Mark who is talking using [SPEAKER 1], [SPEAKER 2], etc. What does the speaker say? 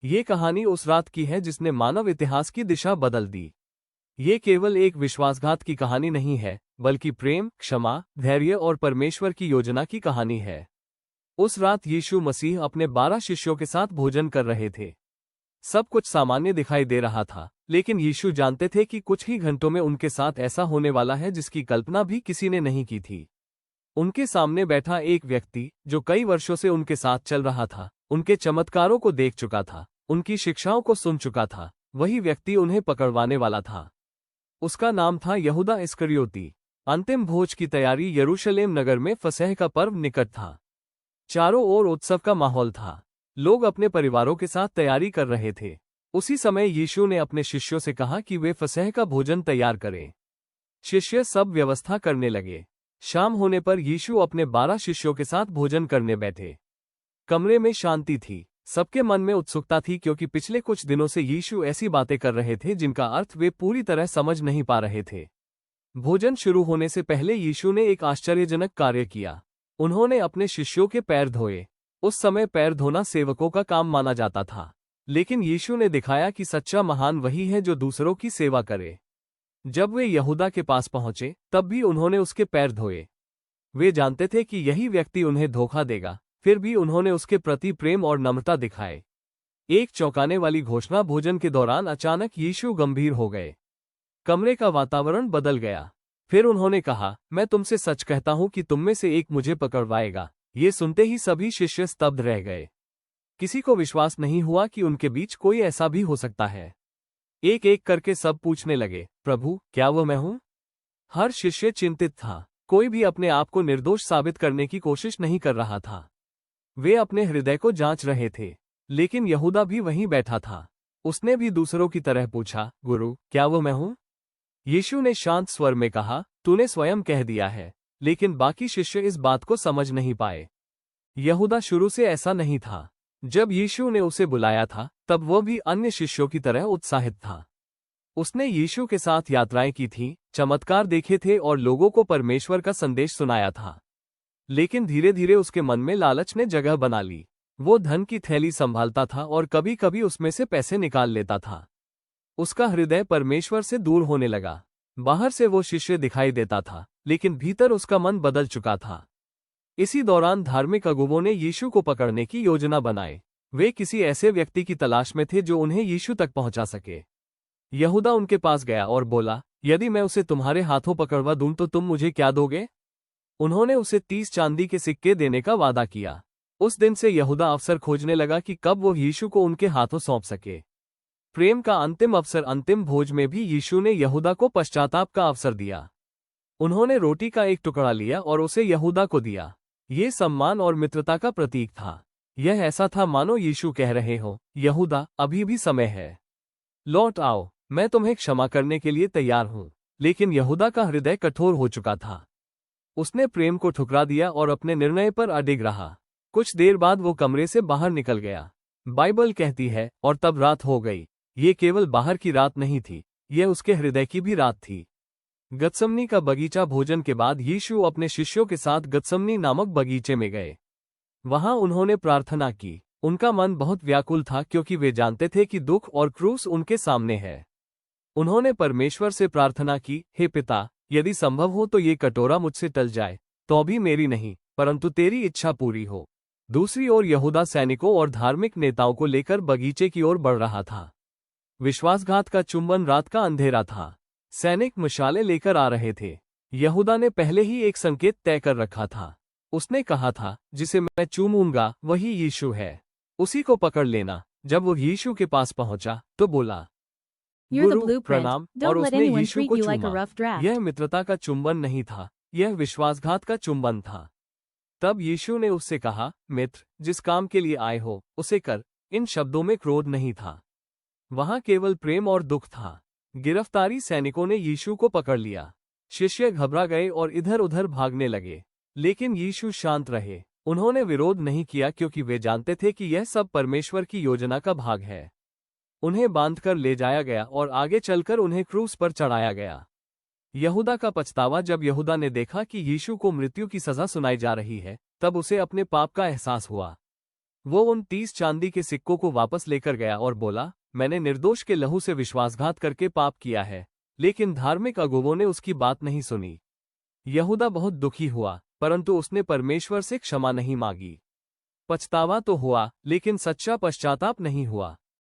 [SPEAKER 1] ये कहानी उस रात की है जिसने मानव इतिहास की दिशा बदल दी। ये केवल एक विश्वासघात की कहानी नहीं है, बल्कि प्रेम, क्षमा, धैर्य और परमेश्वर की योजना की कहानी है। उस रात यीशु मसीह अपने 12 शिष्यों के साथ भोजन कर रहे थे। सब कुछ सामान्य दिखाई दे रहा था, लेकिन यीशु जानते थे कि कुछ ही घंटों में उनके साथ ऐसा होने वाला है जिसकी कल्पना भी किसी ने नहीं की थी। उनके सामने बैठा एक व्यक्ति, जो कई वर्षों से उनके साथ चल रहा था, उनके चमत्कारों को देख चुका था, उनकी शिक्षाओं को सुन चुका था, वही व्यक्ति उन्हें पकड़वाने वाला था। उसका नाम था यहूदा इस्करियोती। अंतिम भोज की तैयारी यरूशलेम नगर में फसह का पर्व निकट था। चारों ओर उत्सव का माहौल था। लोग अपने परिवारों के साथ तैयारी कर रहे थे। उसी समय यीशु ने अपने शिष्यों से कहा कि वे फसह का भोजन तैयार करें। शिष्य सब व्यवस्था करने लगे। शाम होने पर यीशु अपने 12 शिष्यों के साथ भोजन करने बैठे। कमरे में शांति थी। सबके मन में उत्सुकता थी, क्योंकि पिछले कुछ दिनों से यीशु ऐसी बातें कर रहे थे जिनका अर्थ वे पूरी तरह समझ नहीं पा रहे थे। भोजन शुरू होने से पहले यीशु ने एक आश्चर्यजनक कार्य किया। उन्होंने अपने शिष्यों के पैर धोए। उस समय पैर धोना सेवकों का काम माना जाता था, लेकिन यीशु ने दिखाया कि सच्चा महान वही है जो दूसरों की सेवा करे। जब वे यहूदा के पास पहुंचे, तब भी उन्होंने उसके पैर धोए। वे जानते थे कि यही व्यक्ति उन्हें धोखा देगा, फिर भी उन्होंने उसके प्रति प्रेम और नम्रता दिखाए। एक चौंकाने वाली घोषणा भोजन के दौरान अचानक यीशु गंभीर हो गए। कमरे का वातावरण बदल गया। फिर उन्होंने कहा, मैं तुमसे सच कहता हूं कि तुम में से एक मुझे पकड़वाएगा। ये सुनते ही सभी शिष्य स्तब्ध रह गए। किसी को विश्वास नहीं हुआ कि उनके बीच कोई ऐसा भी हो सकता है। एक एक करके सब पूछने लगे, प्रभु, क्या वो मैं हूं? हर शिष्य चिंतित था। कोई भी अपने आप को निर्दोष साबित करने की कोशिश नहीं कर रहा था। वे अपने हृदय को जांच रहे थे। लेकिन यहूदा भी वहीं बैठा था। उसने भी दूसरों की तरह पूछा, गुरु, क्या वो मैं हूं? यीशु ने शांत स्वर में कहा, तूने स्वयं कह दिया है। लेकिन बाकी शिष्य इस बात को समझ नहीं पाए। यहूदा शुरू से ऐसा नहीं था। जब यीशु ने उसे बुलाया था, तब वह भी अन्य शिष्यों की तरह उत्साहित था। उसने यीशु के साथ यात्राएं की थी, चमत्कार देखे थे और लोगों को परमेश्वर का संदेश सुनाया था। लेकिन धीरे धीरे उसके मन में लालच ने जगह बना ली। वो धन की थैली संभालता था और कभी कभी उसमें से पैसे निकाल लेता था। उसका हृदय परमेश्वर से दूर होने लगा। बाहर से वो शिष्य दिखाई देता था, लेकिन भीतर उसका मन बदल चुका था। इसी दौरान धार्मिक अगुवों ने यीशु को पकड़ने की योजना बनाई। वे किसी ऐसे व्यक्ति की तलाश में थे जो उन्हें यीशु तक पहुंचा सके। यहूदा उनके पास गया और बोला, यदि मैं उसे तुम्हारे हाथों पकड़वा दूं तो तुम मुझे क्या दोगे? उन्होंने उसे 30 चांदी के सिक्के देने का वादा किया। उस दिन से यहूदा अवसर खोजने लगा कि कब वो यीशु को उनके हाथों सौंप सके। प्रेम का अंतिम अवसर अंतिम भोज में भी यीशु ने यहूदा को पश्चाताप का अवसर दिया। उन्होंने रोटी का एक टुकड़ा लिया और उसे यहूदा को दिया। ये सम्मान और मित्रता का प्रतीक था। यह ऐसा था मानो यीशु कह रहे हो, यहूदा, अभी भी समय है। लौट आओ, मैं तुम्हें क्षमा करने के लिए तैयार हूं। लेकिन यहूदा का हृदय कठोर हो चुका था। उसने प्रेम को ठुकरा दिया और अपने निर्णय पर अडिग रहा। कुछ देर बाद वो कमरे से बाहर निकल गया। बाइबल कहती है, और तब रात हो गई। ये केवल बाहर की रात नहीं थी, यह उसके हृदय की भी रात थी। गत्समनी का बगीचा। भोजन के बाद यीशु अपने शिष्यों के साथ गत्समनी नामक बगीचे में गए। वहां उन्होंने प्रार्थना की। उनका मन बहुत व्याकुल था, क्योंकि वे जानते थे कि दुख और क्रूस उनके सामने है। उन्होंने परमेश्वर से प्रार्थना की, हे पिता, यदि संभव हो तो ये कटोरा मुझसे टल जाए, तो भी मेरी नहीं, परंतु तेरी इच्छा पूरी हो। दूसरी ओर यहूदा सैनिकों और धार्मिक नेताओं को लेकर बगीचे की ओर बढ़ रहा था। विश्वासघात का चुंबन। रात का अंधेरा था। सैनिक मशाले लेकर आ रहे थे। यहूदा ने पहले ही एक संकेत तय कर रखा था। उसने कहा था, जिसे मैं चूमूंगा वही यीशु है, उसी को पकड़ लेना। जब वो यीशु के पास पहुंचा तो बोला, गुरु, प्रणाम, और उसने यीशु को चूमा। यह मित्रता का चुंबन नहीं था, यह विश्वासघात का चुंबन था। तब यीशु ने उससे कहा, मित्र, जिस काम के लिए आए हो उसे कर। इन शब्दों में क्रोध नहीं था, वहां केवल प्रेम और दुख था। गिरफ्तारी। सैनिकों ने यीशु को पकड़ लिया। शिष्य घबरा गए और इधर उधर भागने लगे, लेकिन यीशु शांत रहे। उन्होंने विरोध नहीं किया, क्योंकि वे जानते थे कि यह सब परमेश्वर की योजना का भाग है। उन्हें बांधकर ले जाया गया और आगे चलकर उन्हें क्रूस पर चढ़ाया गया। यहूदा का पछतावा। जब यहूदा ने देखा कि यीशु को मृत्यु की सजा सुनाई जा रही है, तब उसे अपने पाप का एहसास हुआ। वो उन 30 चांदी के सिक्कों को वापस लेकर गया और बोला, मैंने निर्दोष के लहू से विश्वासघात करके पाप किया है। लेकिन धार्मिक अगुवों ने उसकी बात नहीं सुनी। यहूदा बहुत दुखी हुआ, परंतु उसने परमेश्वर से क्षमा नहीं मांगी। पछतावा तो हुआ, लेकिन सच्चा पश्चाताप नहीं हुआ।